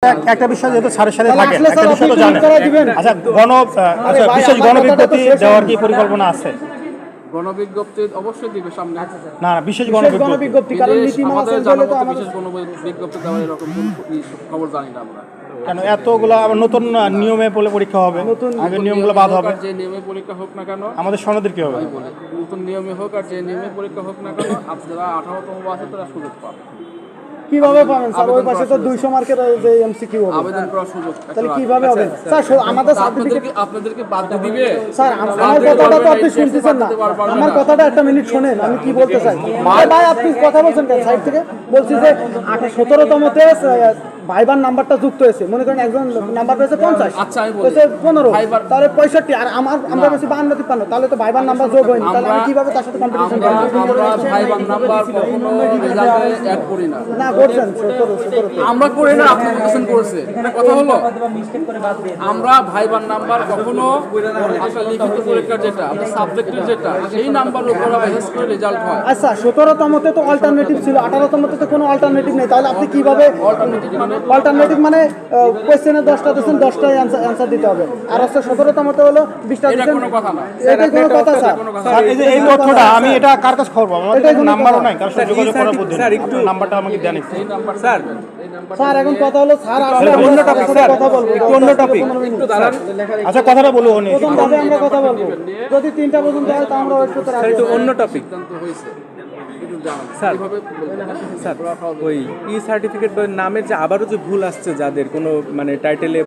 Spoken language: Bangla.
একটা বিষয় যেহেতু স্যারের সাথে থাকেন, একটা বিষয় তো জানেন। আচ্ছা বিশেষ গণবিজ্ঞপ্তি দেওয়ার কি পরিকল্পনা আছে? গণবিজ্ঞপ্তি অবশ্যই দিবে সামনে। না বিশেষ গণবিজ্ঞপ্তি কারণ নীতিমালা আমাদের চেঞ্জ জানা হলে তো মতে আমাদের বিশেষ গণবিজ্ঞপ্তি দেওয়ার এরকম কোনো খবর জানি না আমরা। কেন এতগুলো আবার নতুন নিয়মে বলে পরীক্ষা হবে, আগের নিয়মগুলো বাদ হবে। যে নিয়মে পরীক্ষা হোক না কেন, আমাদের সনদের কি হবে? আমি বলি নতুন নিয়মে হোক আর যে নিয়মে পরীক্ষা হোক না কেন, আপনারা 18তম বয়সে তারা সুযোগ পাবে। কিভাবে পাবেন স্যার? ওই পাশে তো 200 মার্কের যে এমসিকিউ হবে, আবেদন করার সুযোগ তাহলে কিভাবে হবে স্যার? আমাদের সার্টিফিকেট আপনাদেরকে বাদ দিবে স্যার। আমার কথাটা তো আপনি শুনতেছেন না। আমার কথাটা একটা মিনিট শোনেন, আমি কি বলতে চাই। ভাই আপনি কথা বলছেন কেন সাইড থেকে? বলছি যে 17তমতে ভাইবার নাম্বারটা যুক্ত হয়েছে, মনে করেন একজন নাম্বার পেয়েছে 50, আচ্ছা আমি বলি পেয়েছে 15, তাহলে 65, আর আমরা পেয়েছি 52 53, তাহলে তো ভাইবার নাম্বার যোগ হয়নি। তাহলে আমি কিভাবে তার সাথে কম্পিটিশন করব? আমরা ভাইবার নাম্বার কখনো রেজাল্টে অ্যাড করি না। না করছেন, 17 আমরা করি না, আপনি বলতেছেন করছে। এটা কথা হলো, আমরা ভাইবার নাম্বার কখনো আসলে লিখিত পরীক্ষার যেটা আপনার সাবজেক্টের যেটা সেই নাম্বারের উপর বেস করে রেজাল্ট হয়। আচ্ছা 17তমতে তো অল্টারনেটিভ ছিল, 18তমতে তো কোনো অল্টারনেটিভ নেই, তাহলে আপনি কিভাবে অল্টারনেটিভ মানে কোশ্চেনে 10টা দিয়েছেন, 10টাই অ্যান্সার দিতে হবে, আর হচ্ছে 17তমতে হলো 20টা এটা দিয়েছেন। কোনো কথা না, এটাই কোনো কথা স্যার? স্যার এই যে এই তথ্যটা আমি এটা কার কাছে খবর পাবো? আমাদের কোনো নাম্বারও নাই, কার সাথে যোগাযোগ করার বুদ্ধি নেই। একটু নাম্বারটা আমাকে দেন একটু। স্যার স্যার এখন কথা হলো স্যার আসলে অন্য টপিক স্যার, কথা বলবো একটু অন্য টপিক। আচ্ছা কথাটা বলবো উনি। প্রথম ভাবে আমরা কথা বলবো, যদি 3টা পর্যন্ত হয় তা আমরা ওয়েট করতে রাখবো। একটু অন্য টপিক সিদ্ধান্ত হয়েছে একটু জানান। স্যার, এইভাবে বলবেন না। স্যার ওই ই সার্টিফিকেট নামের যে আবারও যে ভুল আসছে যাদের কোনো মানে টাইটেলে